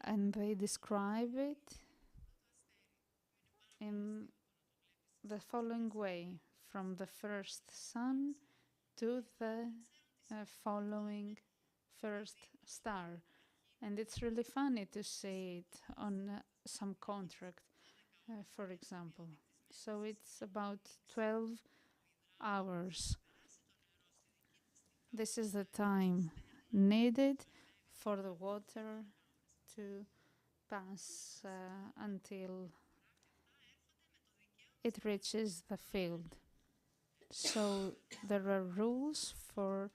And they describe it in the following way: from the first sun to the following first star. And it's really funny to see it on some contract, for example. So it's about 12 hours. This is the time needed for the water to pass until it reaches the field. So there are rules for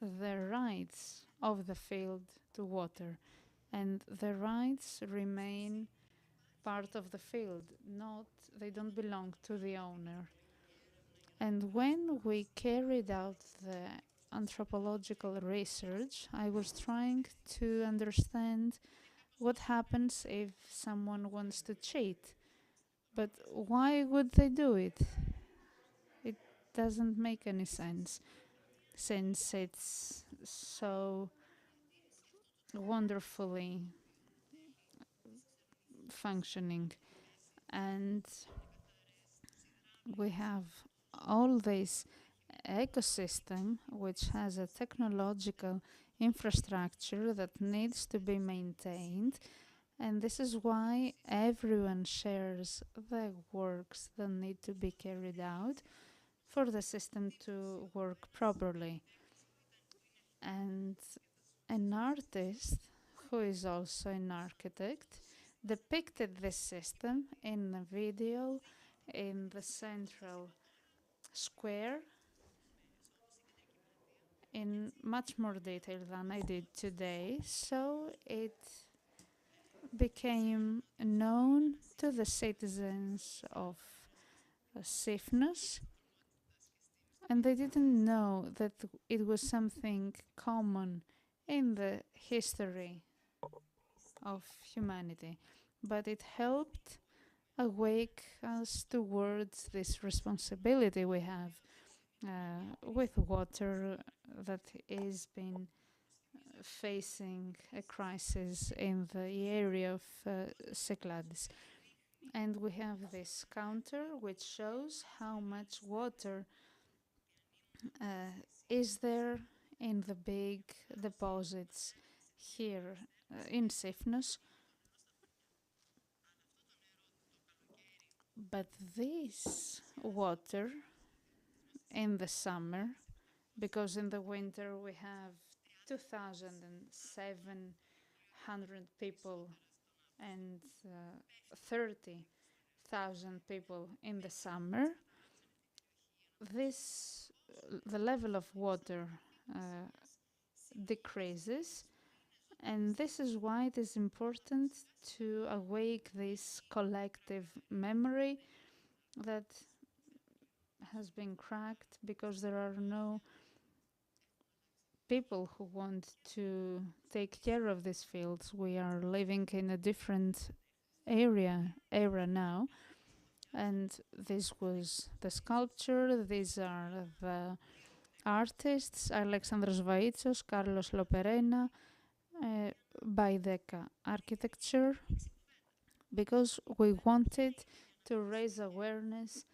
the rights of the field to water, and the rights remain part of the field, not they don't belong to the owner. And when we carried out the anthropological research, I was trying to understand what happens if someone wants to cheat. But why would they do it? It doesn't make any sense, since it's so wonderfully functioning. And we have all this ecosystem which has a technological infrastructure that needs to be maintained, and this is why everyone shares the works that need to be carried out for the system to work properly. And an artist who is also an architect depicted this system in a video in the central square in much more detail than I did today, so it became known to the citizens of Sifnus, and they didn't know that it was something common in the history of humanity, but it helped awake us towards this responsibility we have with water that is been facing a crisis in the area of Cyclades. And we have this counter which shows how much water is there in the big deposits here in Sifnos. But this water in the summer, because in the winter we have 2,700 people and 30,000 people in the summer, this the level of water decreases, and this is why it is important to awake this collective memory that has been cracked because there are no people who want to take care of these fields. We are living in a different era now, and this was the sculpture. These are the artists: Alexandros Vaitsos, Carlos Loperena, Baideka Architecture, because we wanted to raise awareness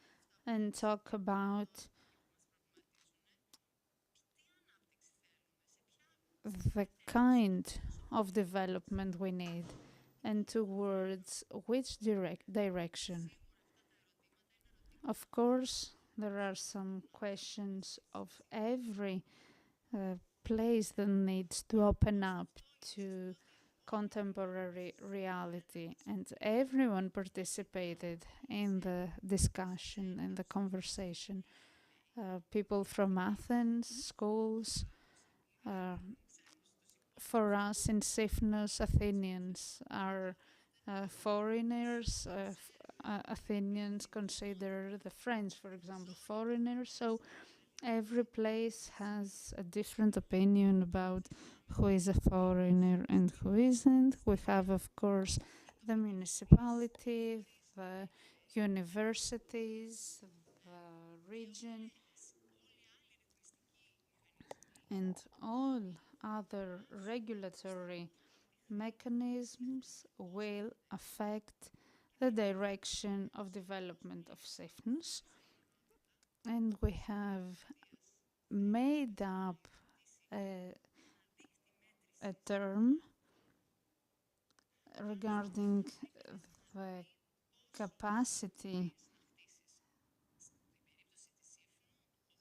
and talk about the kind of development we need and towards which direction. Of course, there are some questions of every place that needs to open up to contemporary reality, and everyone participated in the discussion and the conversation. People from Athens, schools. Uh, for us in Sifnos, Athenians are foreigners. Athenians consider the French, for example, foreigners. So every place has a different opinion about who is a foreigner and who isn't. We have, of course, the municipality, the universities, the region, and all other regulatory mechanisms will affect the direction of development of safeness, and we have made up a term regarding the capacity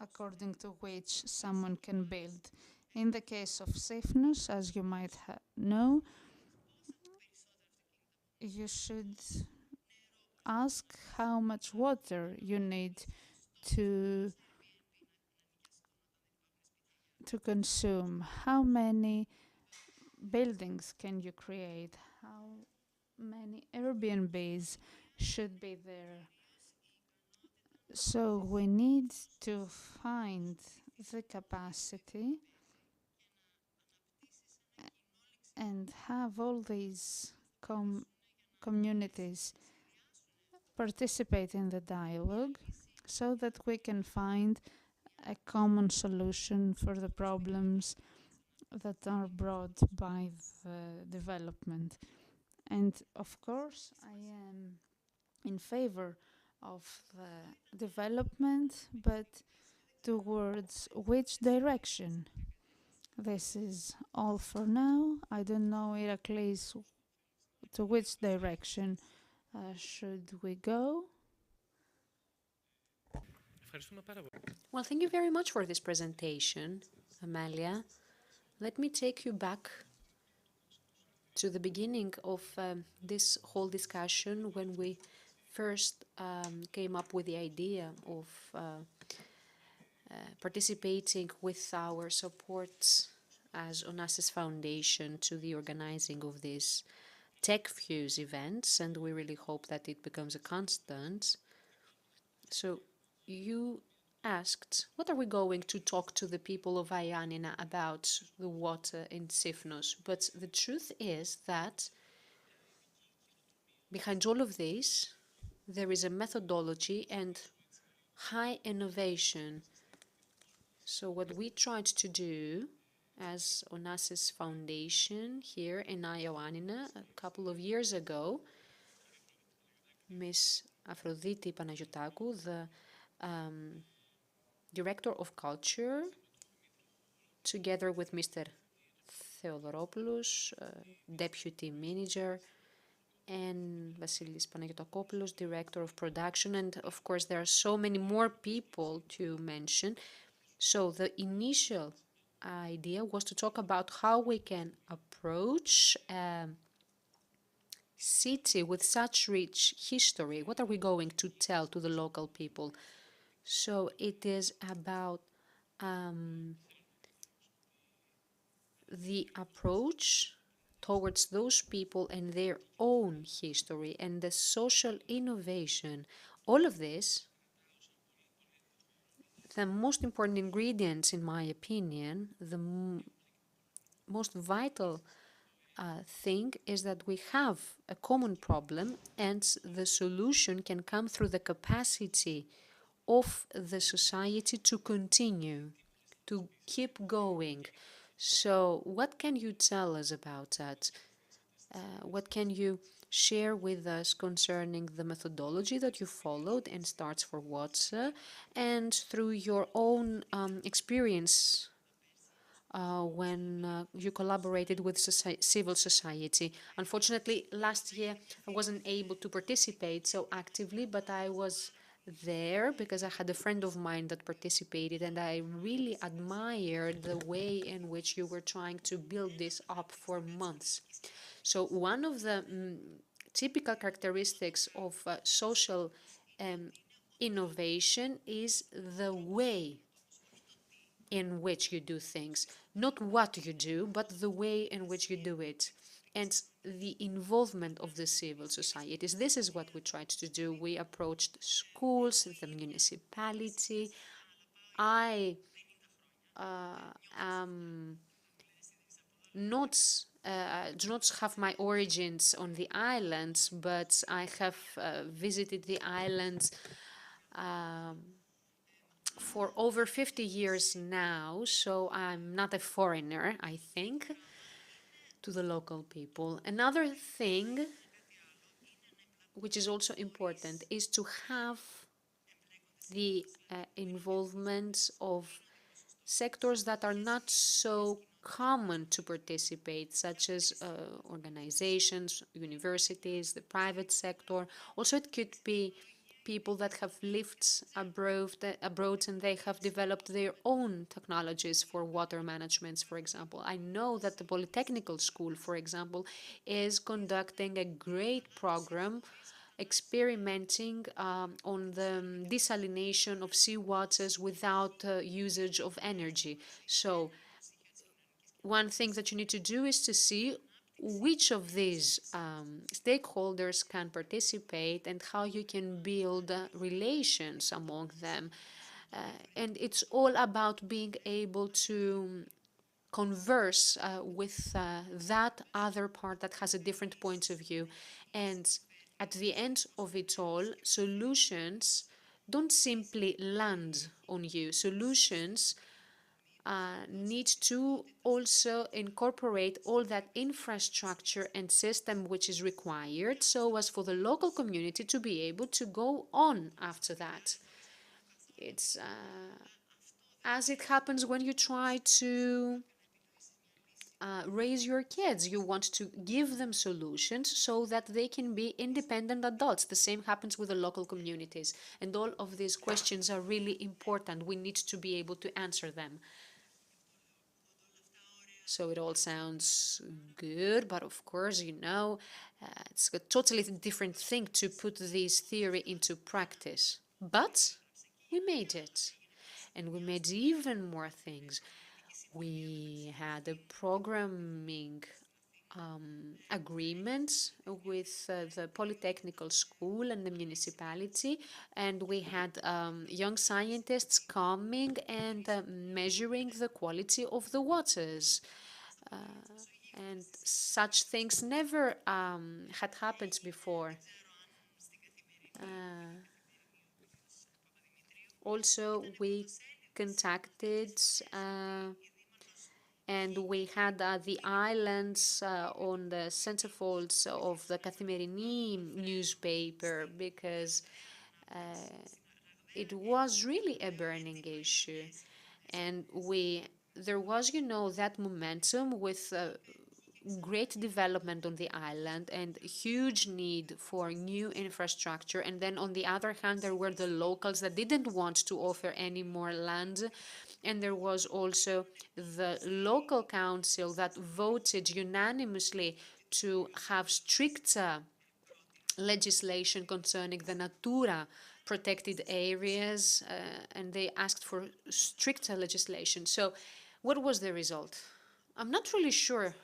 according to which someone can build. In the case of safeness, as you might know, you should ask how much water you need to consume, how many buildings can you create, how many Airbnbs should be there. So we need to find the capacity and have all these communities participate in the dialogue so that we can find a common solution for the problems that are brought by the development. And of course, I am in favor of the development, but towards which direction? This is all for now. I don't know, Iraklis, to which direction should we go? Well, thank you very much for this presentation, Amalia. Let me take you back to the beginning of this whole discussion when we first came up with the idea of participating with our support as Onassis Foundation to the organizing of these TechFuse events, and we really hope that it becomes a constant. So you asked, what are we going to talk to the people of Ioannina about the water in Sifnos? But the truth is that behind all of this, there is a methodology and high innovation. So what we tried to do as Onassis Foundation here in Ioannina a couple of years ago, Miss Aphroditi Panagiotakou, the Director of Culture, together with Mr. Theodoropoulos, Deputy Manager, and Vasilis Panagiotakopoulos, Director of Production, and of course there are so many more people to mention. So the initial idea was to talk about how we can approach a city with such rich history. What are we going to tell to the local people? So it is about the approach towards those people and their own history and the social innovation. All of this, the most important ingredients, in my opinion, the most vital thing is that we have a common problem, and the solution can come through the capacity of the society to continue, to keep going. So what can you tell us about that? What can you share with us concerning the methodology that you followed and starts for water, and through your own experience when you collaborated with civil society? Unfortunately, last year I wasn't able to participate so actively, but I was there because I had a friend of mine that participated, and I really admired the way in which you were trying to build this up for months. So one of the typical characteristics of social innovation is the way in which you do things, not what you do, but the way in which you do it, and the involvement of the civil societies. This is what we tried to do. We approached schools, the municipality. I am not do not have my origins on the islands, but I have visited the islands for over 50 years now, so I'm not a foreigner, I think. to the local people. Another thing which is also important is to have the involvement of sectors that are not so common to participate, such as organizations, universities, the private sector. Also, it could be people that have lived abroad and they have developed their own technologies for water management, for example. I know that the Polytechnical School, for example, is conducting a great program experimenting on the desalination of seawaters without usage of energy. So one thing that you need to do is to see which of these stakeholders can participate and how you can build relations among them. And it's all about being able to converse with that other part that has a different point of view. And at the end of it all, solutions don't simply land on you. Solutions need to also incorporate all that infrastructure and system which is required so as for the local community to be able to go on after that. It's as it happens when you try to raise your kids. You want to give them solutions so that they can be independent adults. The same happens with the local communities. And all of these questions are really important. We need to be able to answer them. So it all sounds good, but of course, it's a totally different thing to put this theory into practice. But we made it. And we made even more things. We had a programming agreement with the Polytechnical School and the municipality, and we had young scientists coming and measuring the quality of the waters. And such things never had happened before. Also, we contacted and we had the islands on the centerfolds of the Kathimerini newspaper because it was really a burning issue. And there was, that momentum with great development on the island and huge need for new infrastructure. And then on the other hand, there were the locals that didn't want to offer any more land. And there was also the local council that voted unanimously to have stricter legislation concerning the Natura protected areas, and they asked for stricter legislation. So what was the result? I'm not really sure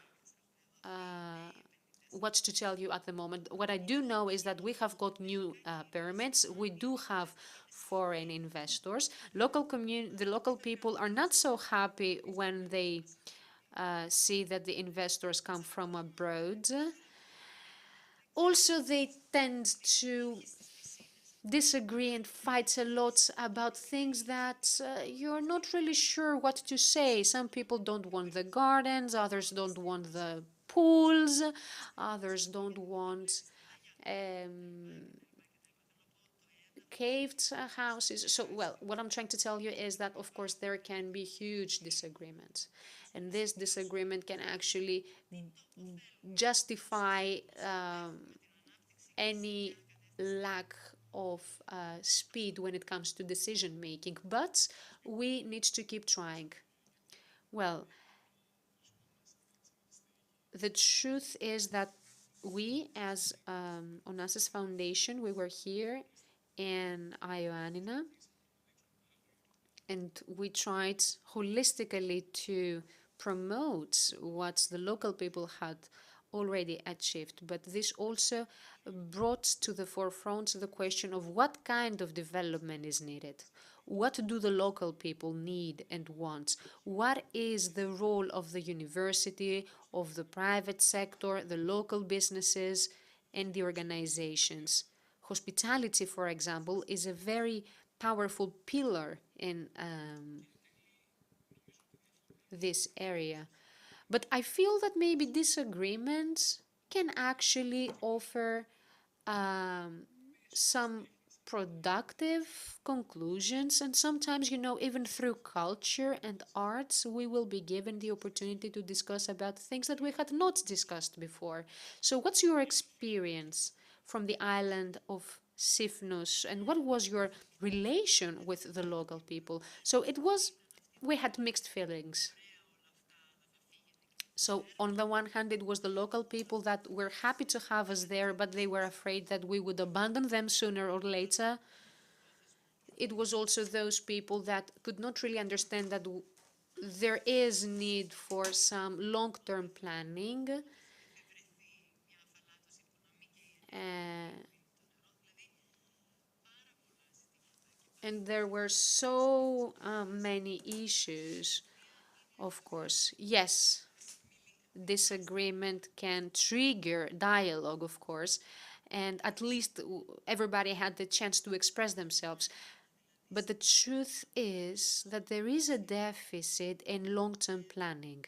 what to tell you at the moment. What I do know is that we have got new permits. We do have foreign investors. The local people are not so happy when they see that the investors come from abroad. Also, they tend to disagree and fight a lot about things that you're not really sure what to say. Some people don't want the gardens, others don't want the pools, others don't want um, caved houses. So, well, what I'm trying to tell you is that, of course, there can be huge disagreements. And this disagreement can actually justify any lack of speed when it comes to decision making, but we need to keep trying. Well, the truth is that we, as Onassis Foundation, we were here in Ioannina, and we tried holistically to promote what the local people had already achieved. But this also brought to the forefront the question of what kind of development is needed. What do the local people need and want? What is the role of the university, of the private sector, the local businesses, and the organizations? Hospitality, for example, is a very powerful pillar in this area. But I feel that maybe disagreements can actually offer um, some productive conclusions. And sometimes, even through culture and arts, we will be given the opportunity to discuss about things that we had not discussed before. So, what's your experience from the island of Sifnus, and what was your relation with the local people? So, we had mixed feelings. So on the one hand, it was the local people that were happy to have us there, but they were afraid that we would abandon them sooner or later. It was also those people that could not really understand that there is need for some long-term planning. Uh, and there were so many issues, of course. Yes, disagreement can trigger dialogue, of course, and at least everybody had the chance to express themselves. But the truth is that there is a deficit in long term planning.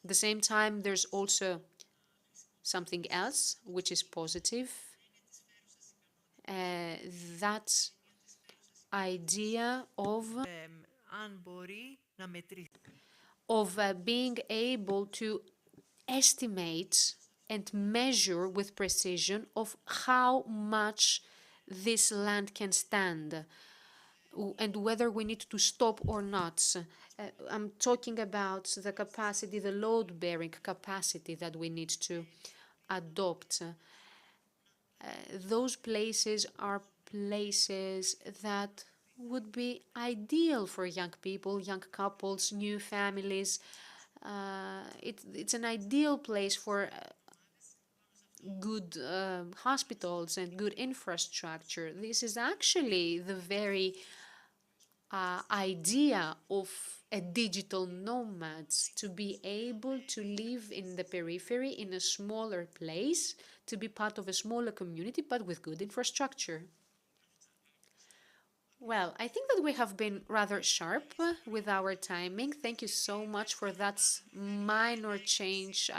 At the same time, there's also something else which is positive, uh, that idea of being able to estimate and measure with precision of how much this land can stand and whether we need to stop or not. I'm talking about the capacity, the load bearing capacity that we need to adopt. Those places are places that would be ideal for young people, young couples, new families. It's an ideal place for good hospitals and good infrastructure. This is actually the very idea of a digital nomads, to be able to live in the periphery in a smaller place, to be part of a smaller community, but with good infrastructure. Well, I think that we have been rather sharp with our timing. Thank you so much for that minor change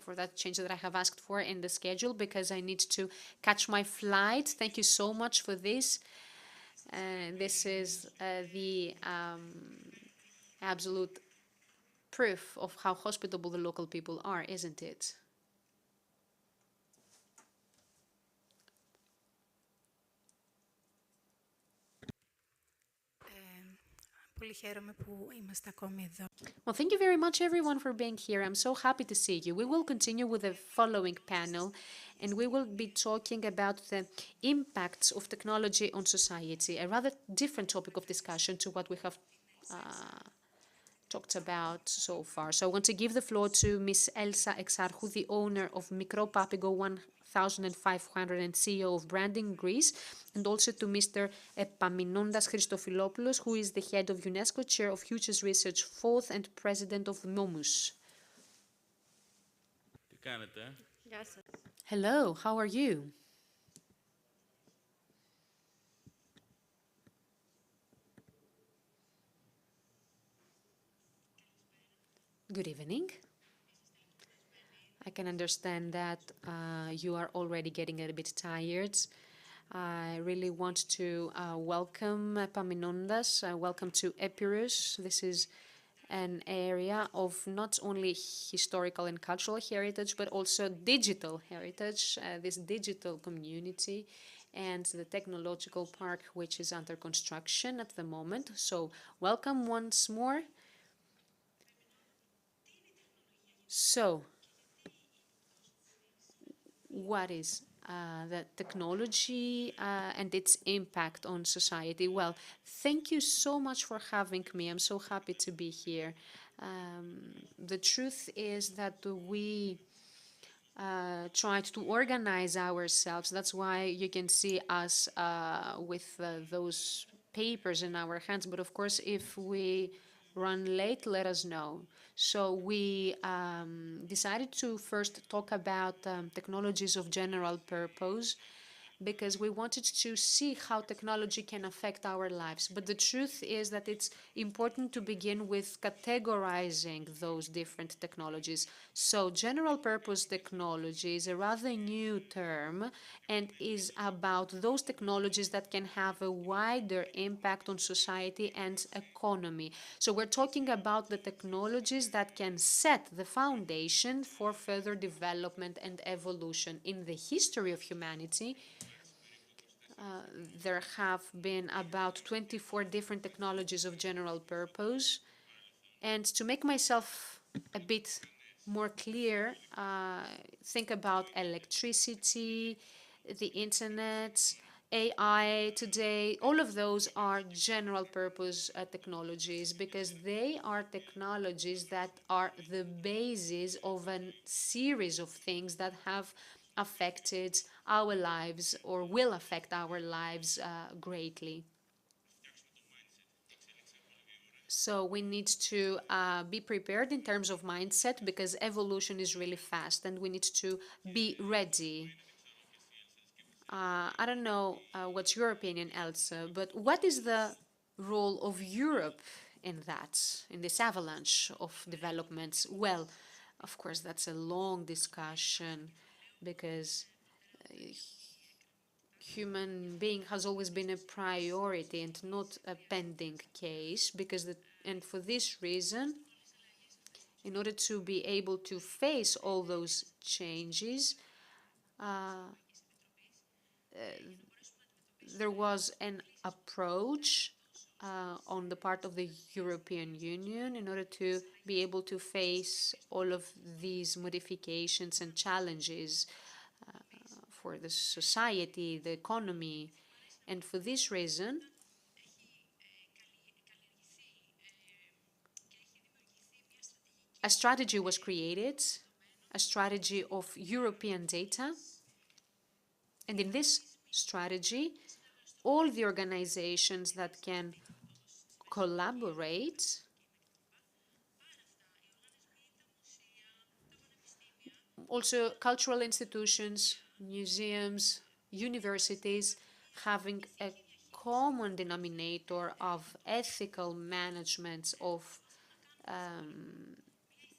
for that change that I have asked for in the schedule, because I need to catch my flight. Thank you so much for this. This is the absolute proof of how hospitable the local people are, isn't it? Well, thank you very much, everyone, for being here. I'm so happy to see you. We will continue with the following panel, and we will be talking about the impacts of technology on society, a rather different topic of discussion to what we have talked about so far. So I want to give the floor to Ms. Elsa Exarchou, the owner of Mikro Papigo 1500 and CEO of Branding Greece, and also to Mr. Epaminondas Christofilopoulos, who is the head of UNESCO, chair of Futures Research, fourth, and president of Momus. Hello, how are you? Good evening. I can understand that you are already getting a bit tired. I really want to welcome Epaminondas. Welcome to Epirus. This is an area of not only historical and cultural heritage, but also digital heritage, this digital community, and the technological park, which is under construction at the moment. So, welcome once more. So, what is the technology and its impact on society? Well, thank you so much for having me. I'm so happy to be here. The truth is that we tried to organize ourselves. That's why you can see us with those papers in our hands. But of course, if we run late, let us know. So we decided to first talk about technologies of general purpose. because we wanted to see how technology can affect our lives. But the truth is that it's important to begin with categorizing those different technologies. So, general purpose technology is a rather new term and is about those technologies that can have a wider impact on society and economy. So, we're talking about the technologies that can set the foundation for further development and evolution. In the history of humanity, there have been about 24 different technologies of general purpose. And to make myself a bit more clear, think about electricity, the internet, AI today. All of those are general purpose technologies because they are technologies that are the basis of a series of things that have affected our lives or will affect our lives greatly. So we need to be prepared in terms of mindset because evolution is really fast and we need to be ready. I don't know what's your opinion, Elsa, but what is the role of Europe in that, in this avalanche of developments? Well, of course, that's a long discussion because human being has always been a priority and not a pending case because and for this reason, in order to be able to face all those changes, uh, there was an approach on the part of the European Union in order to be able to face all of these modifications and challenges for the society, the economy. And for this reason, a strategy was created, a strategy of European data. And in this strategy, all the organizations that can collaborate, also cultural institutions, museums, universities, having a common denominator of ethical management of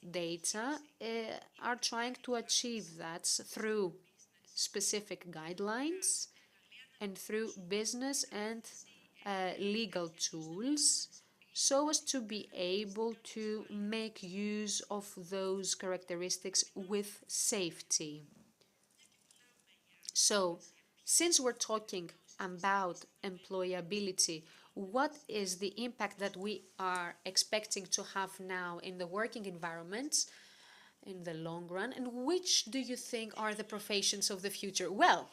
data, are trying to achieve that through specific guidelines and through business and legal tools so as to be able to make use of those characteristics with safety. So, since we're talking about employability, what is the impact that we are expecting to have now in the working environment in the long run, and which do you think are the professions of the future? Well,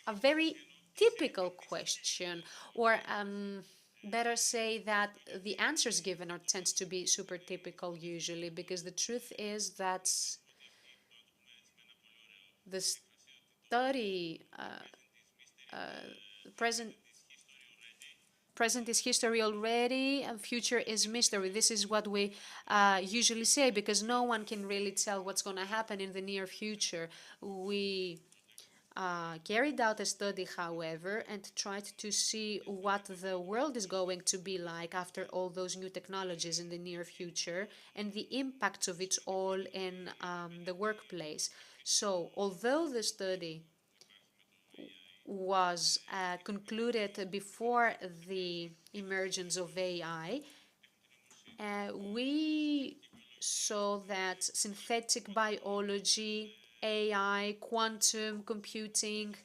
a very typical question, or better say that the answers given are tend to be super typical usually, because the truth is that the study present present is history already and future is mystery. This is what we usually say because no one can really tell what's going to happen in the near future. We carried out a study, however, and tried to see what the world is going to be like after all those new technologies in the near future and the impacts of it all in the workplace. So, although the study was concluded before the emergence of AI, we saw that synthetic biology, AI, quantum computing,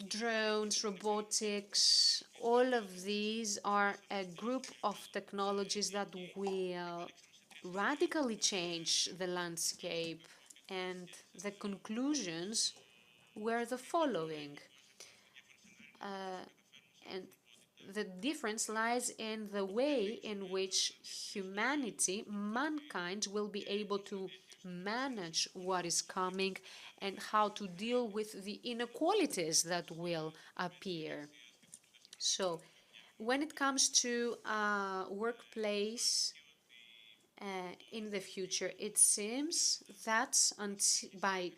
drones, robotics, all of these are a group of technologies that will radically change the landscape. And the conclusions were the following. And the difference lies in the way in which humanity, mankind, will be able to manage what is coming and how to deal with the inequalities that will appear. So, when it comes to workplace in the future, it seems that by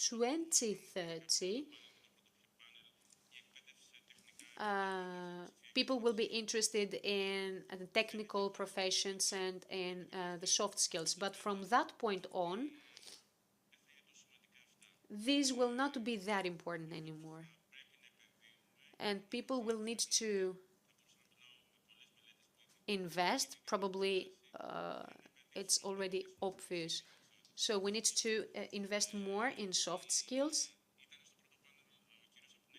2030, people will be interested in the technical professions and in the soft skills. But from that point on, these will not be that important anymore. And people will need to invest. Probably it's already obvious. So we need to invest more in soft skills.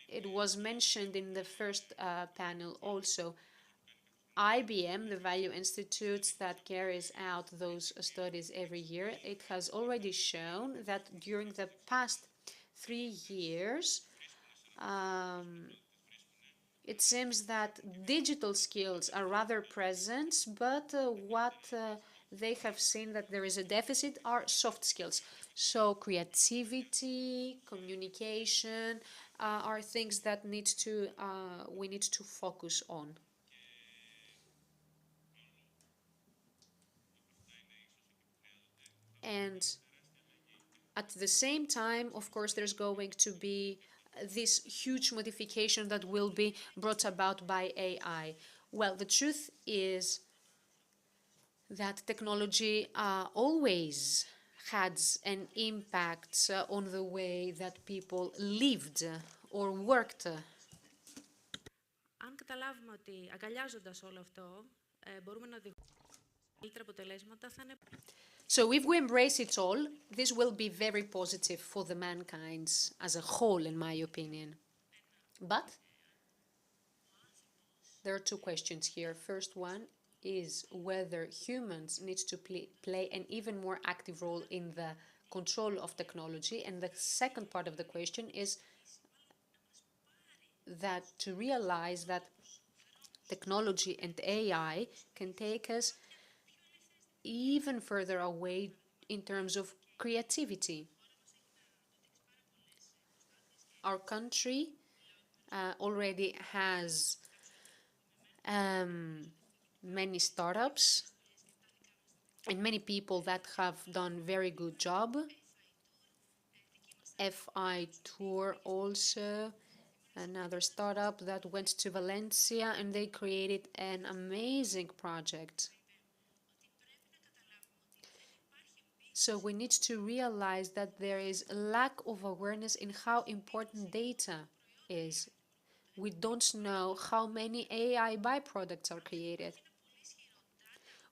It was mentioned in the first panel also. IBM, the Value Institute that carries out those studies every year, it has already shown that during the past 3 years, it seems that digital skills are rather present, but what they have seen that there is a deficit are soft skills. So creativity, communication are things that we need to focus on. And at the same time, of course, there's going to be this huge modification that will be brought about by AI. Well, the truth is that technology always had an impact on the way that people lived or worked. Αν καταλάβουμε ότι αγκαλιάζοντας όλο αυτό, μπορούμε να οδηγήσουμε καλύτερα αποτελέσματα, θα είναι. So if we embrace it all, this will be very positive for the mankind as a whole, in my opinion. But there are two questions here. First one is whether humans need to play an even more active role in the control of technology. And the second part of the question is that to realize that technology and AI can take us even further away in terms of creativity. Our country already has many startups and many people that have done very good job. FI Tour also, another startup that went to Valencia and they created an amazing project. So we need to realize that there is a lack of awareness in how important data is. We don't know how many AI byproducts are created.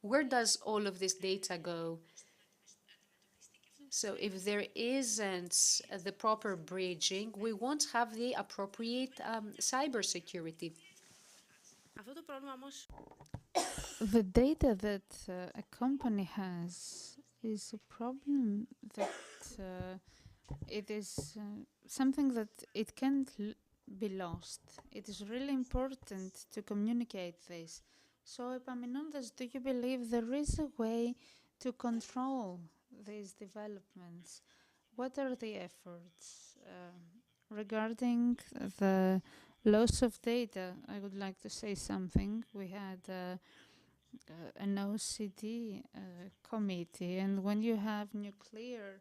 Where does all of this data go? So if there isn't the proper bridging, we won't have the appropriate cybersecurity. Αυτό το πρόβλημα όμως. The data that a company has is a problem that it is something that it can't be lost. It is really important to communicate this. So, Epaminondas, do you believe there is a way to control these developments? What are the efforts regarding the loss of data? I would like to say something. We had an OCD committee, and when you have nuclear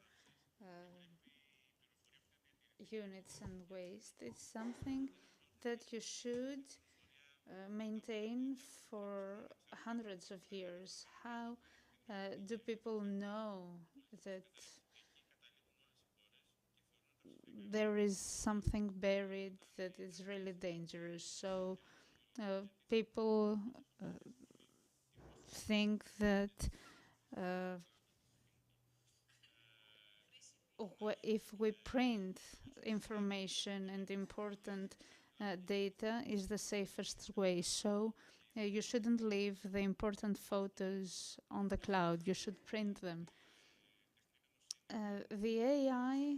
units and waste, it's something that you should maintain for hundreds of years. How do people know that there is something buried that is really dangerous? So people think that uh, if we print information and important data is the safest way. So you shouldn't leave the important photos on the cloud. You should print them. The AI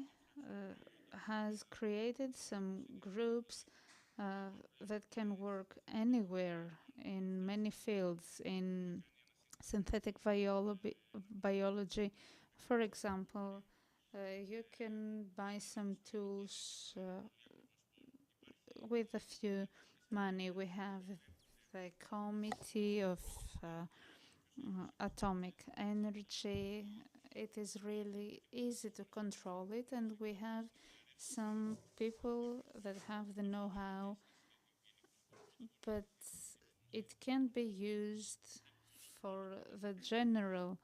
has created some groups that can work anywhere in many fields in synthetic biology. For example, you can buy some tools with a few money. We have the Committee of Atomic Energy it is really easy to control it, and we have some people that have the know-how, but it can be used for the general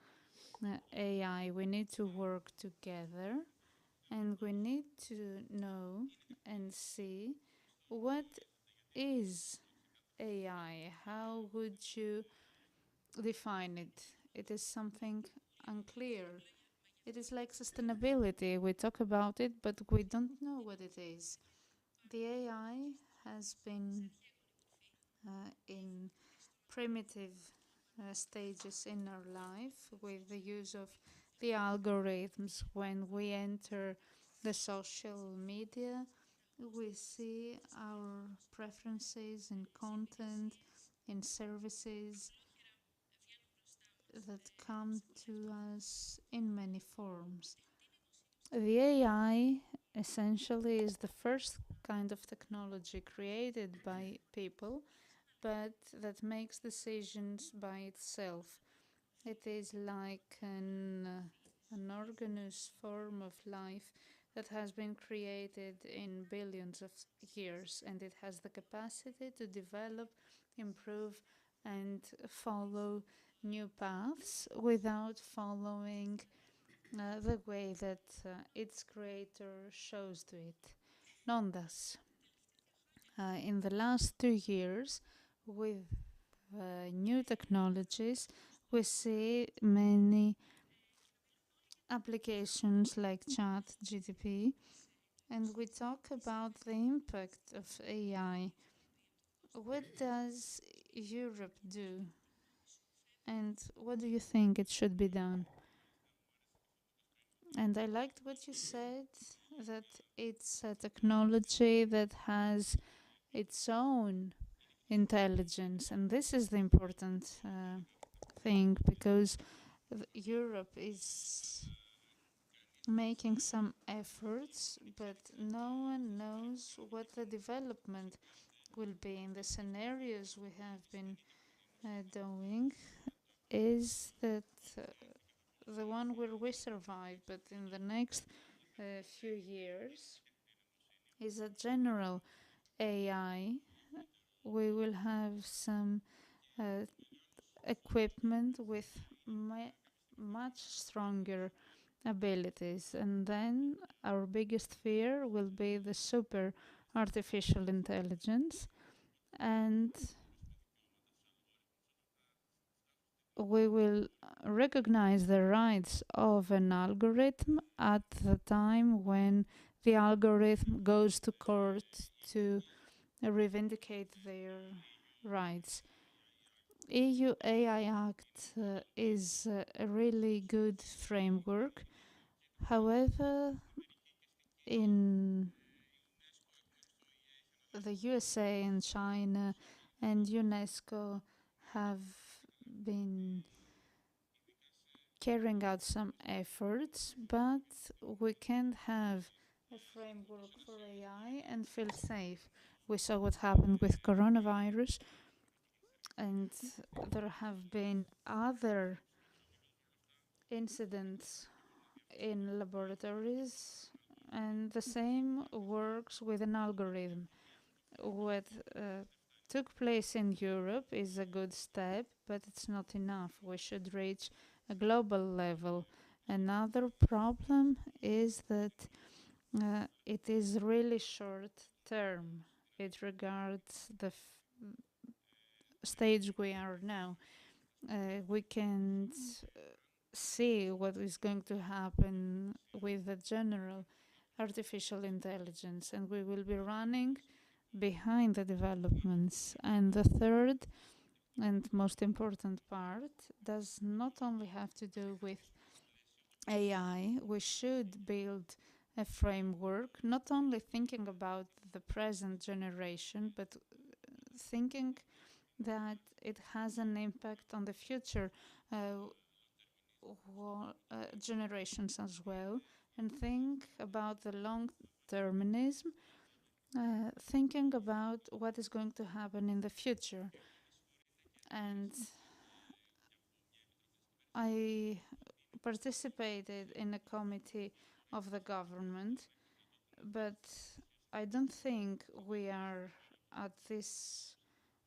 AI. We need to work together, and we need to know and see what is AI. How would you define it? It is something unclear. It is like sustainability. We talk about it, but we don't know what it is. The AI has been in primitive stages in our life with the use of the algorithms. When we enter the social media, we see our preferences in content, in services that come to us in many forms. The AI essentially is the first kind of technology created by people, but that makes decisions by itself. It is like an organic form of life that has been created in billions of years, and it has the capacity to develop, improve, and follow new paths without following the way that its creator shows to it. Nonetheless, in the last 2 years, with new technologies, we see many applications like Chat GTP, and we talk about the impact of AI. What does Europe do, and what do you think it should be done? And I liked what you said, that it's a technology that has its own intelligence, and this is the important thing, because Europe is making some efforts, but no one knows what the development will be. In the scenarios we have been doing, is that the one where we survive, but in the next few years is a general AI. We will have some uh, equipment with much stronger abilities, and then our biggest fear will be the super artificial intelligence, and we will recognize the rights of an algorithm at the time when the algorithm goes to court to reivindicate their rights. EU AI Act is a really good framework. However, in the USA and China and UNESCO have been carrying out some efforts, but we can't have a framework for AI and feel safe. We saw what happened with coronavirus, and there have been other incidents in laboratories, and the same works with an algorithm. What took place in Europe is a good step, but it's not enough. We should reach a global level. Another problem is that it is really short term. It regards the stage we are now. We can't see what is going to happen with the general artificial intelligence, and we will be running behind the developments. And the third and most important part does not only have to do with AI. We should build a framework, not only thinking about the present generation, but thinking that it has an impact on the future generations as well, and think about the long terminism, thinking about what is going to happen in the future. And I participated in a committee of the government, but I don't think we are at this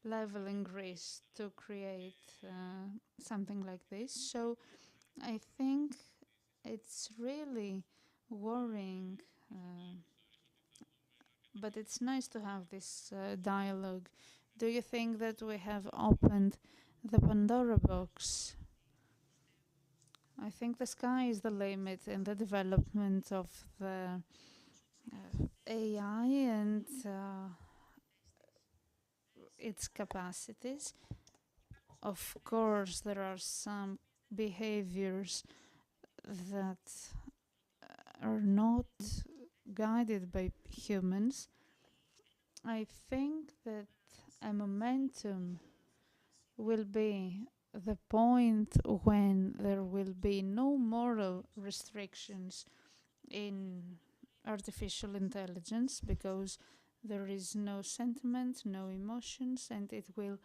level in Greece to create something like this. So I think it's really worrying, but it's nice to have this dialogue. Do you think that we have opened the Pandora box? I think the sky is the limit in the development of the AI and its capacities. Of course, there are some behaviors that are not guided by humans. I think that a momentum will be the point when there will be no moral restrictions in artificial intelligence, because there is no sentiment, no emotions, and it will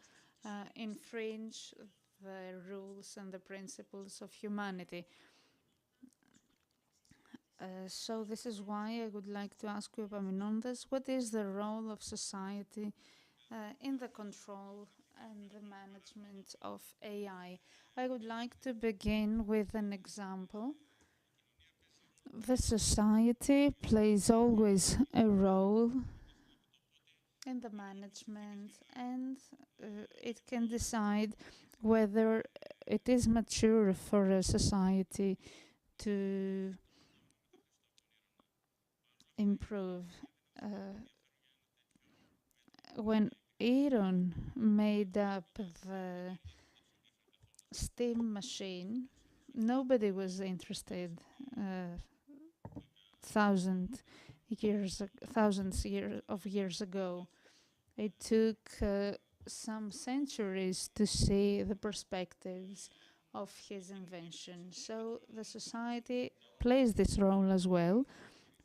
infringe the rules and the principles of humanity. So this is why I would like to ask you, Epaminondas, what is the role of society in the control and the management of AI? I would like to begin with an example. The society plays always a role in the management, and it can decide whether it is mature for a society to improve. When Aaron made up the steam machine, nobody was interested. Uh, thousand thousands of years ago, it took some centuries to see the perspectives of his invention. So the society plays this role as well,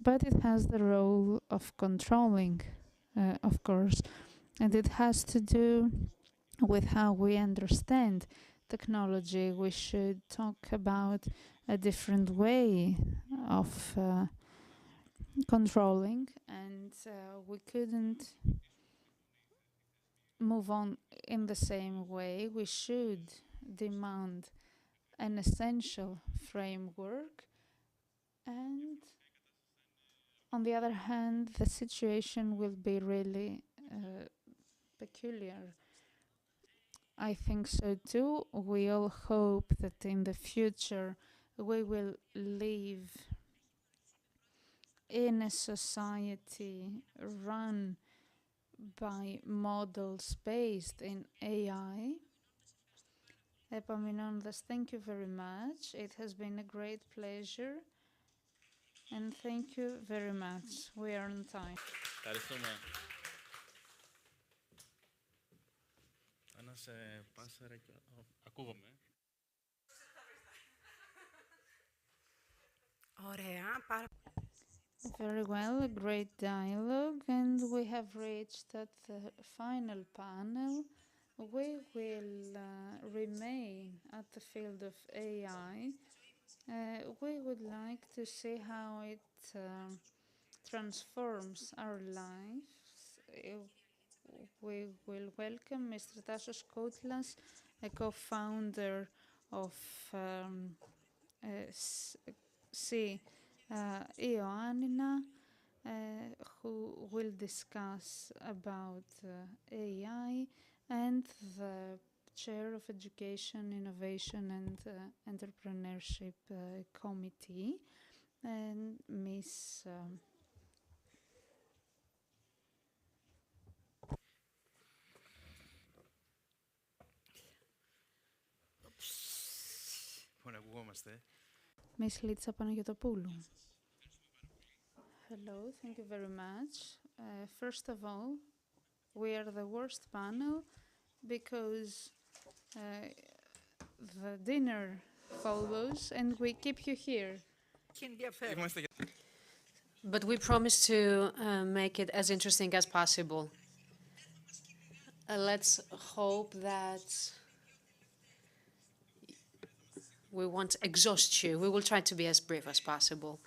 but it has the role of controlling, of course, and it has to do with how we understand technology. We should talk about a different way of controlling, and we couldn't move on in the same way. We should demand an essential framework, and on the other hand, the situation will be really peculiar. I think so too. We all hope that in the future we will live in a society run by models based in AI. Epaminondas, thank you very much. It has been a great pleasure, and thank you very much. We are on time. Ευχαριστούμε. Ένας πάσαρα και... Ακούγομαι. Ωραία, πάρα Very well, a great dialogue, and we have reached at the final panel. We will remain at the field of AI. We would like to see how it transforms our lives. We will welcome Mr. Tassos Koutlas, a co-founder of C. Ioannina, who will discuss about AI, and the Chair of Education, Innovation and Entrepreneurship Committee, and Ms. Ms. Litsa Panagiotopoulou. Hello, thank you very much. First of all, we are the worst panel because the dinner follows and we keep you here. But we promise to make it as interesting as possible. Let's hope that we won't exhaust you. We will try to be as brief as possible.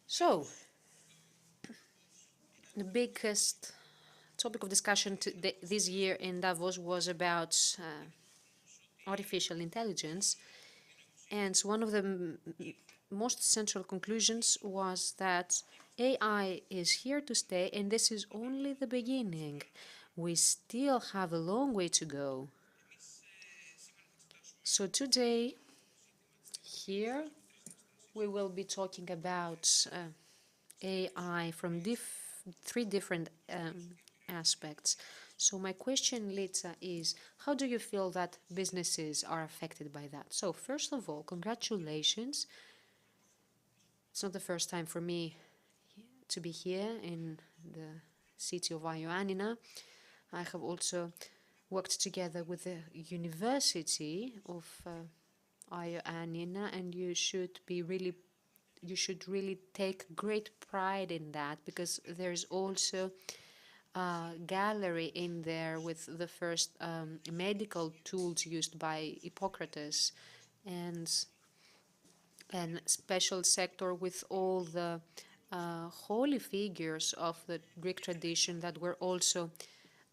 So, the biggest topic of discussion this year in Davos was about artificial intelligence. And one of the most central conclusions was that AI is here to stay, and this is only the beginning. We still have a long way to go. So today, here, we will be talking about AI from three different aspects. So my question, Lita, is how do you feel that businesses are affected by that? So first of all, congratulations. It's not the first time for me to be here in the city of Ioannina. I have also worked together with the University of Ioannina, and you should really take great pride in that, because there's also a gallery in there with the first medical tools used by Hippocrates, and special sector with all the holy figures of the Greek tradition that were also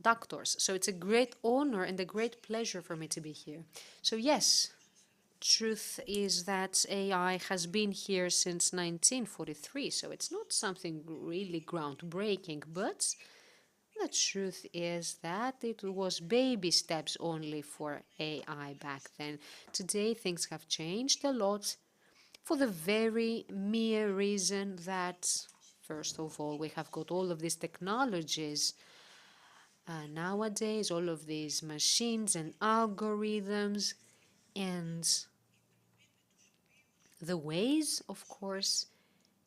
doctors. So it's a great honor and a great pleasure for me to be here. So yes, truth is that AI has been here since 1943, so it's not something really groundbreaking, but the truth is that it was baby steps only for AI back then. Today things have changed a lot, for the very mere reason that, first of all, we have got all of these technologies nowadays, all of these machines and algorithms, and the ways, of course,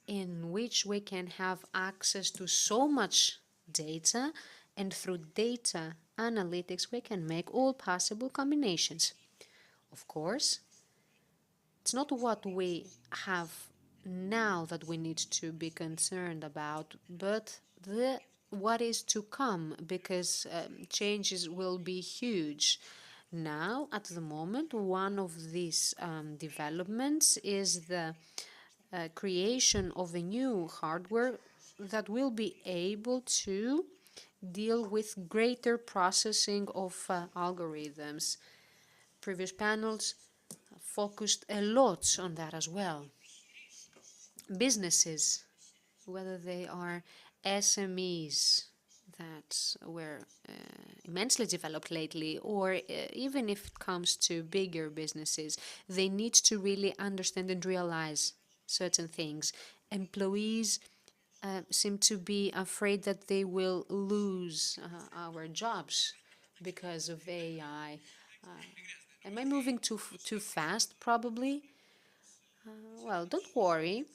in which we can have access to so much data, and through data analytics, we can make all possible combinations. Of course, it's not what we have now that we need to be concerned about, but what is to come, because changes will be huge. Now, at the moment, one of these developments is the creation of a new hardware that will be able to deal with greater processing of algorithms. Previous panels focused a lot on that as well. Businesses, whether they are SMEs that were immensely developed lately, or even if it comes to bigger businesses, they need to really understand and realize certain things. Employees seem to be afraid that they will lose our jobs because of AI. Am I moving too fast? Probably. Well, don't worry.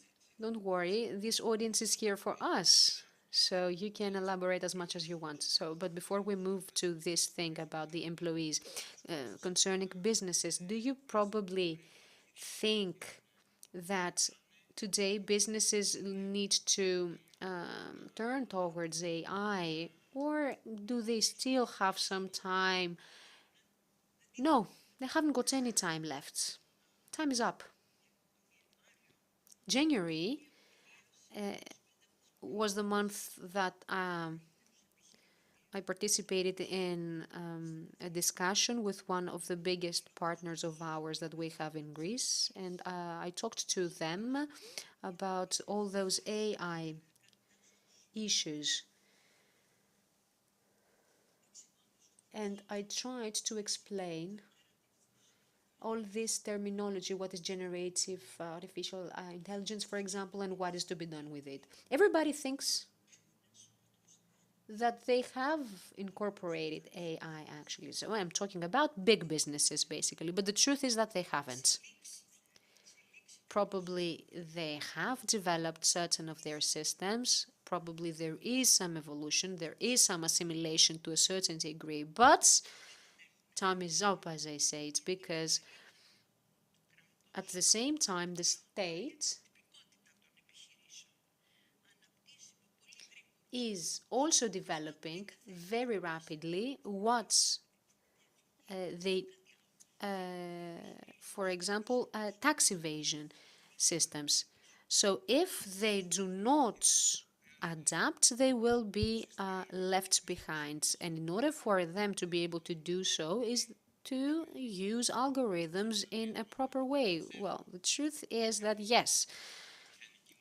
Don't worry. This audience is here for us. So you can elaborate as much as you want. So, but before we move to this thing about the employees, concerning businesses, do you probably think that today businesses need to turn towards AI, or do they still have some time? No, they haven't got any time left. Time is up. January was the month that I participated in a discussion with one of the biggest partners of ours that we have in Greece, and I talked to them about all those AI issues. And I tried to explain all this terminology, what is generative artificial intelligence, for example, and what is to be done with it. Everybody thinks that they have incorporated AI, actually. So I'm talking about big businesses, basically, but the truth is that they haven't. Probably they have developed certain of their systems. Probably there is some evolution, there is some assimilation to a certain degree, but time is up, as I say. It's because at the same time, the state is also developing very rapidly what they for example, tax evasion systems. So if they do not adapt, they will be left behind. And in order for them to be able to do so is to use algorithms in a proper way. Well, the truth is that yes,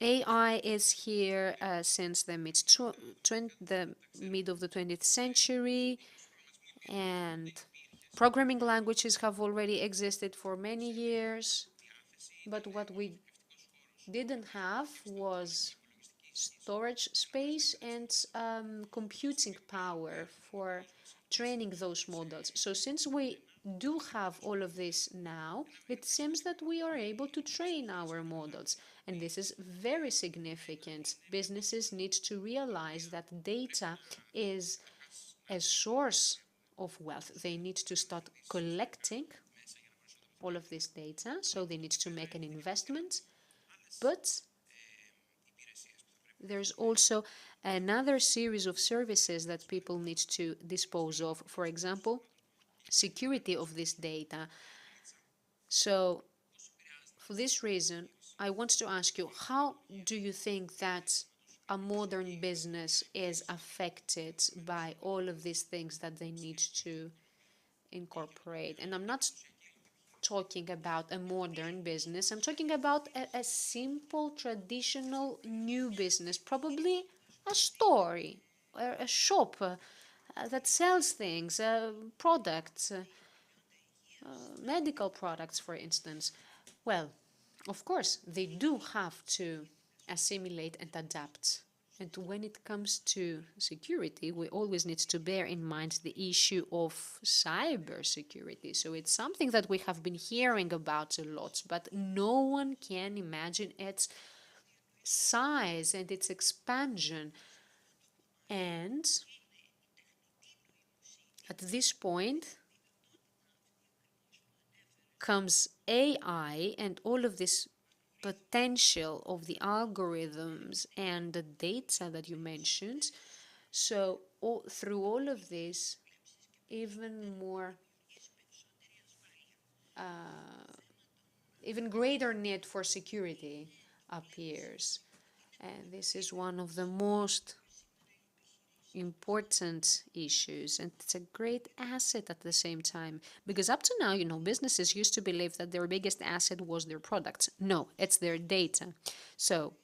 AI is here since the mid of the 20th century, and programming languages have already existed for many years. But what we didn't have was storage space and computing power for training those models. So since we do have all of this now, it seems that we are able to train our models. And this is very significant. Businesses need to realize that data is a source of wealth. They need to start collecting all of this data, so they need to make an investment. But there's also another series of services that people need to dispose of. For example, security of this data. So for this reason, I want to ask you, how do you think that a modern business is affected by all of these things that they need to incorporate? And I'm not talking about a modern business. I'm talking about a simple, traditional, new business, probably a store, a shop that sells things, products, medical products, for instance. Well, of course, they do have to assimilate and adapt. And when it comes to security, we always need to bear in mind the issue of cybersecurity. So it's something that we have been hearing about a lot, but no one can imagine its size and its expansion. And at this point comes AI and all of this potential of the algorithms and the data that you mentioned. So through all of this, even greater need for security appears. And this is one of the most important issues, and it's a great asset at the same time, because up to now, businesses used to believe that their biggest asset was their products. No, it's their data. So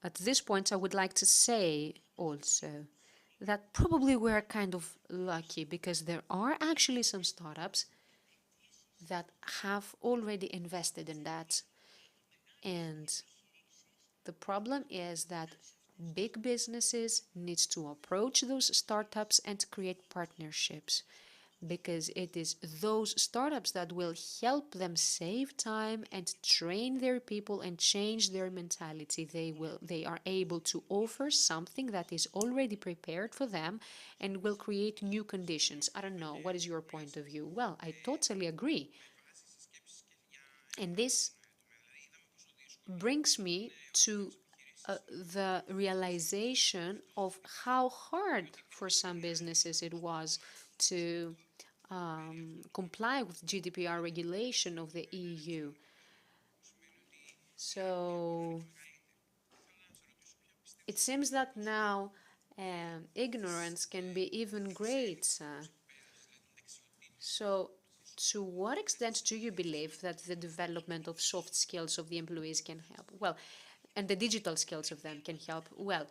at this point, I would like to say also that probably we're kind of lucky, because there are actually some startups that have already invested in that. And the problem is that big businesses need to approach those startups and create partnerships, because it is those startups that will help them save time and train their people and change their mentality. They are able to offer something that is already prepared for them and will create new conditions. I don't know, what is your point of view? Well, I totally agree. And this brings me to the realization of how hard for some businesses it was to comply with GDPR regulation of the EU. So it seems that now ignorance can be even greater. So to what extent do you believe that the development of soft skills of the employees can help? Well, and the digital skills of them can help? Well,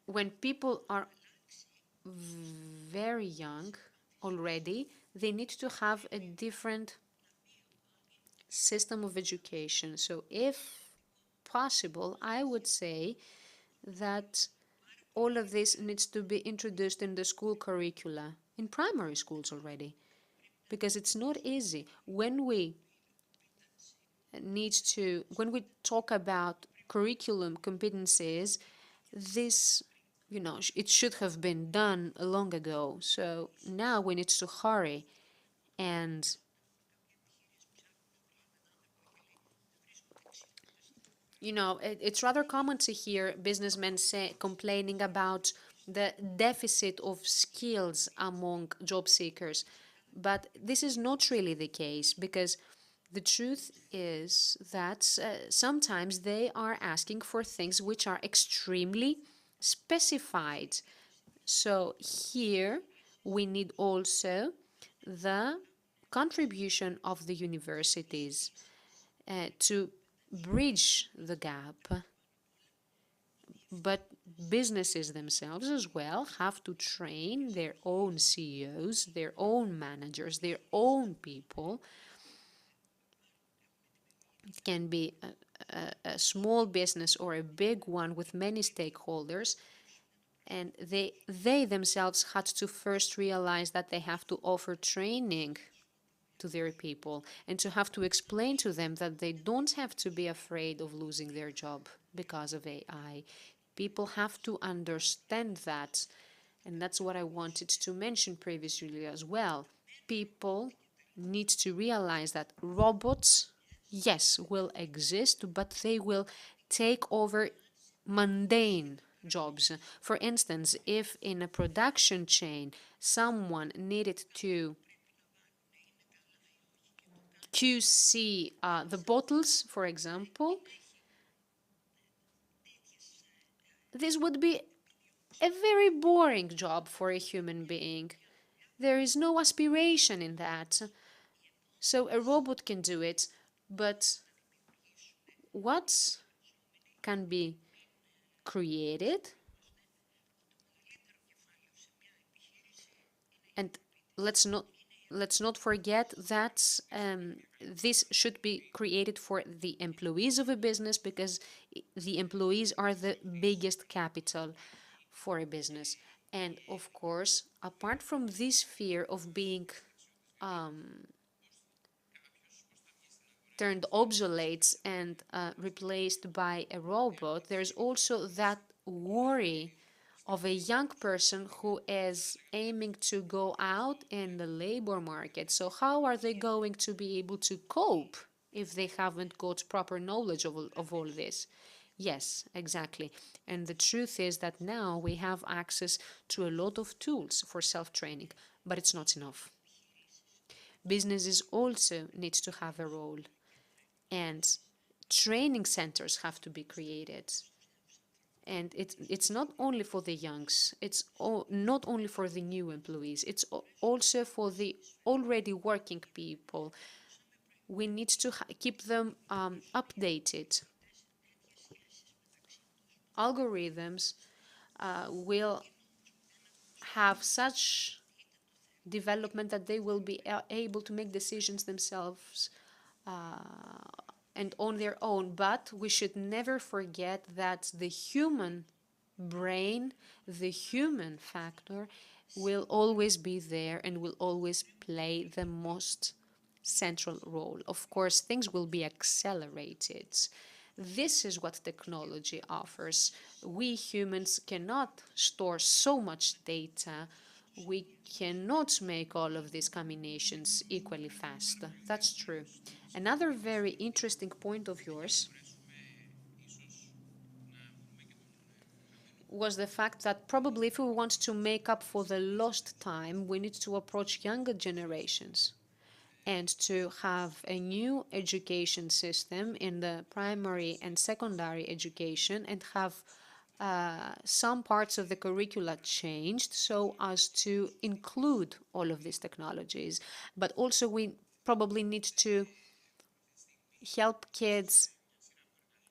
when people are very young already, they need to have a different system of education. So if possible, I would say that all of this needs to be introduced in the school curricula, in primary schools already, because it's not easy. When we talk about curriculum competencies, this, it should have been done long ago. So now we need to hurry and You know, it's rather common to hear businessmen complaining about the deficit of skills among job seekers. But this is not really the case, because the truth is that sometimes they are asking for things which are extremely specified. So here we need also the contribution of the universities to bridge the gap. But businesses themselves as well have to train their own CEOs, their own managers, their own people. It can be a small business or a big one with many stakeholders, and they themselves had to first realize that they have to offer training to their people and to have to explain to them that they don't have to be afraid of losing their job because of AI. People have to understand that, and that's what I wanted to mention previously as well. People need to realize that robots, yes, will exist, but they will take over mundane jobs. For instance, if in a production chain someone needed to QC the bottles, for example, this would be a very boring job for a human being. There is no aspiration in that. So a robot can do it, but what can be created, and let's not let's not forget that this should be created for the employees of a business, because the employees are the biggest capital for a business. And of course, apart from this fear of being turned obsolete and replaced by a robot, there's also that worry of a young person who is aiming to go out in the labor market. So how are they going to be able to cope if they haven't got proper knowledge of all this? Yes, exactly. And the truth is that now we have access to a lot of tools for self-training, but it's not enough. Businesses also need to have a role, and training centers have to be created. And it's not only for the youngs, it's not only for the new employees, it's also for the already working people. We need to keep them updated. Algorithms will have such development that they will be able to make decisions themselves and on their own. But we should never forget that the human brain, the human factor, will always be there and will always play the most central role. Of course, things will be accelerated. This is what technology offers. We humans cannot store so much data. We cannot make all of these combinations equally fast. That's true. Another very interesting point of yours was the fact that probably if we want to make up for the lost time, we need to approach younger generations and to have a new education system in the primary and secondary education, and have some parts of the curricula changed so as to include all of these technologies. But also we probably need to help kids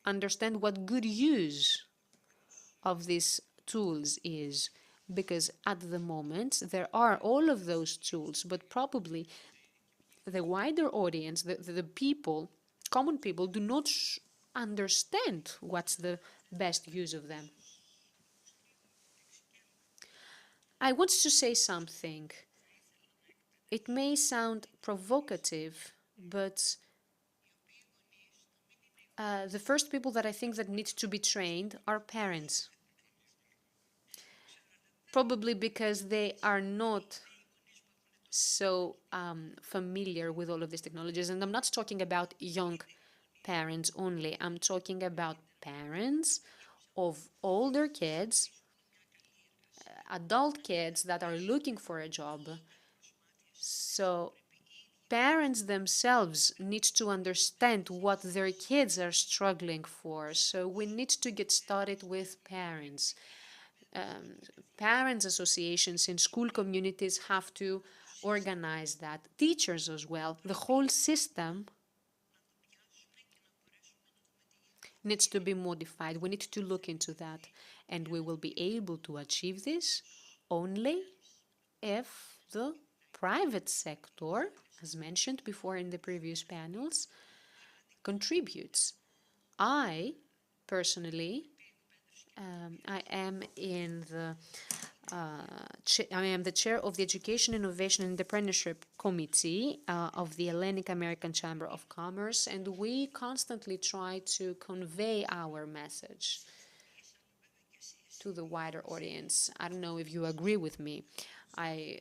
understand what good use of these tools is, because at the moment there are all of those tools, but probably the wider audience, the people, common people, do not understand what's the best use of them. I want to say something. It may sound provocative, but the first people that I think that need to be trained are parents. Probably because they are not so familiar with all of these technologies. And I'm not talking about young parents only. I'm talking about parents of older kids, adult kids that are looking for a job. So parents themselves need to understand what their kids are struggling for. So we need to get started with parents. Parents associations in school communities have to organize that. Teachers as well. The whole system needs to be modified. We need to look into that. And we will be able to achieve this only if the private sector, as mentioned before in the previous panels, contributes. I personally, I am the chair of the Education, Innovation and Entrepreneurship Committee of the Hellenic American Chamber of Commerce, and we constantly try to convey our message to the wider audience. I don't know if you agree with me. I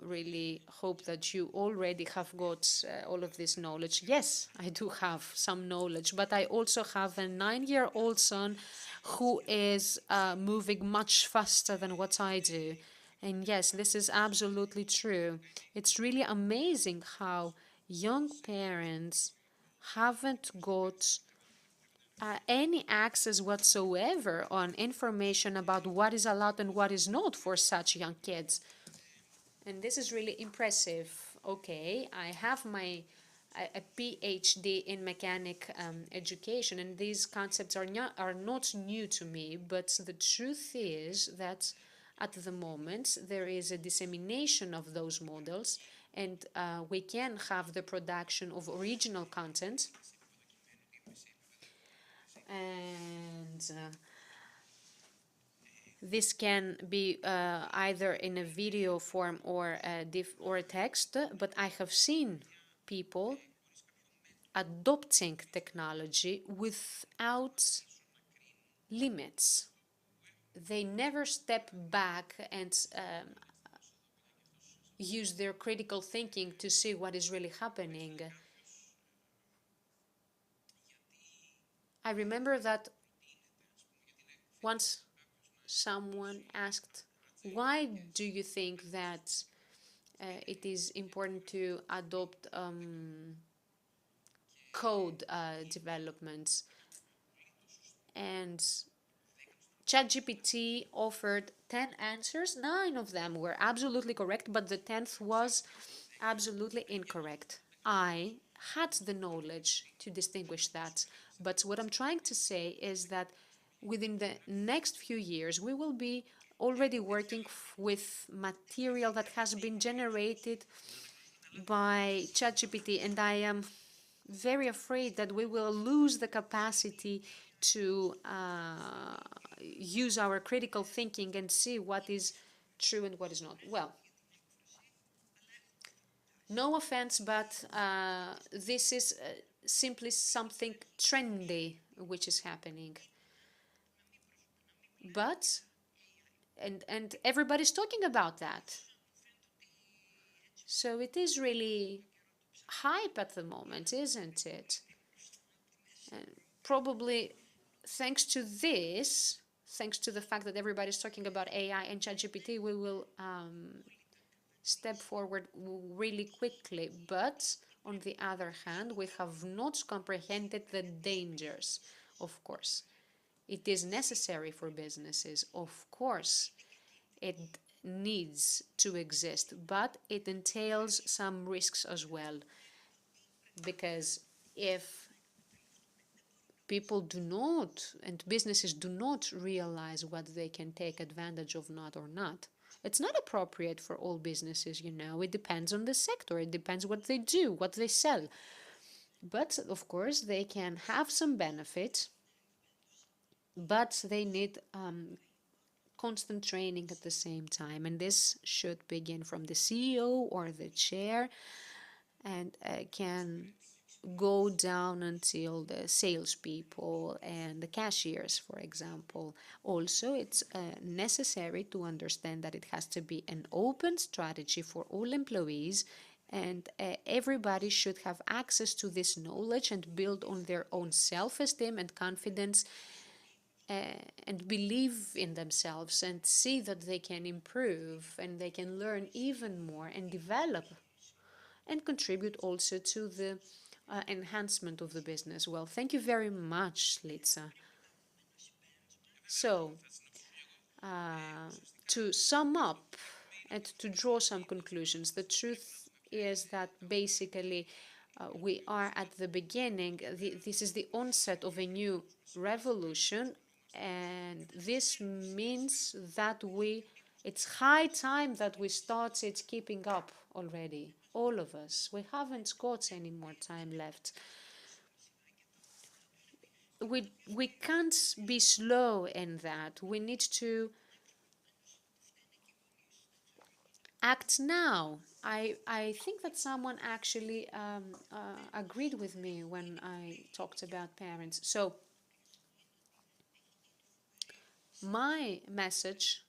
really hope that you already have got all of this knowledge. Yes, I do have some knowledge, but I also have a 9-year-old son who is moving much faster than what I do. And yes, this is absolutely true. It's really amazing how young parents haven't got any access whatsoever on information about what is allowed and what is not for such young kids. And this is really impressive. Okay, I have a PhD in mechanic education, and these concepts are not new to me, but the truth is that at the moment there is a dissemination of those models, and we can have the production of original content. And this can be either in a video form or a text, but I have seen people adopting technology without limits. They never step back and use their critical thinking to see what is really happening. I remember that once someone asked, why do you think that it is important to adopt code developments? And ChatGPT offered 10 answers. 9 of them were absolutely correct, but the 10th was absolutely incorrect. I had the knowledge to distinguish that. But what I'm trying to say is that within the next few years, we will be already working with material that has been generated by ChatGPT, and I am very afraid that we will lose the capacity to use our critical thinking and see what is true and what is not. Well, no offense, but this is simply something trendy which is happening. But, and everybody's talking about that. So it is really hype at the moment, isn't it? And probably thanks to this, thanks to the fact that everybody's talking about AI and ChatGPT, we will step forward really quickly. But on the other hand, we have not comprehended the dangers, of course. It is necessary for businesses, of course. It needs to exist, but it entails some risks as well. Because if people do not, and businesses do not realize what they can take advantage of not or not, it's not appropriate for all businesses, you know. It depends on the sector. It depends what they do, what they sell. But, of course, they can have some benefit, but they need constant training at the same time. And this should begin from the CEO or the chair and can go down until the salespeople and the cashiers, for example. Also, it's necessary to understand that it has to be an open strategy for all employees And everybody should have access to this knowledge and build on their own self-esteem and confidence, and believe in themselves and see that they can improve and they can learn even more and develop and contribute also to the enhancement of the business. Well, thank you very much, Litsa. So, to sum up and to draw some conclusions, the truth is that basically we are at the beginning. This is the onset of a new revolution, and this means that it's high time that we started keeping up already. All of us. We haven't got any more time left. We can't be slow in that. We need to act now. I think that someone actually agreed with me when I talked about parents. So my message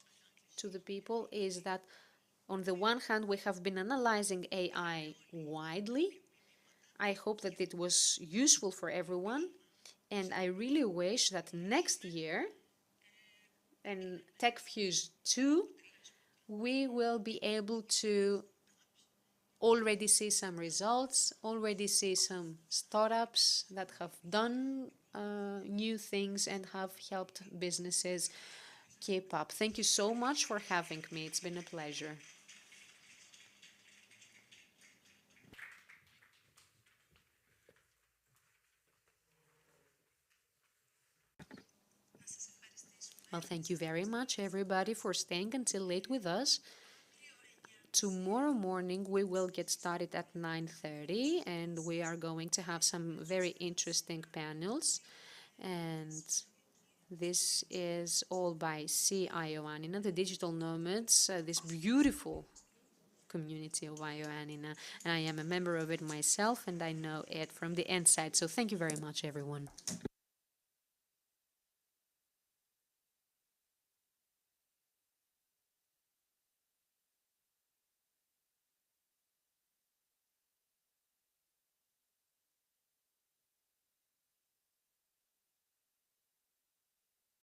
to the people is that on the one hand, we have been analyzing AI widely. I hope that it was useful for everyone. And I really wish that next year, in TechFuse 2, we will be able to already see some results, already see some startups that have done new things and have helped businesses keep up. Thank you so much for having me. It's been a pleasure. Well, thank you very much, everybody, for staying until late with us. Tomorrow morning, we will get started at 9:30, and we are going to have some very interesting panels. And this is all by C. Ioannina, the digital nomads, this beautiful community of Ioannina. And I am a member of it myself, and I know it from the inside. So thank you very much, everyone.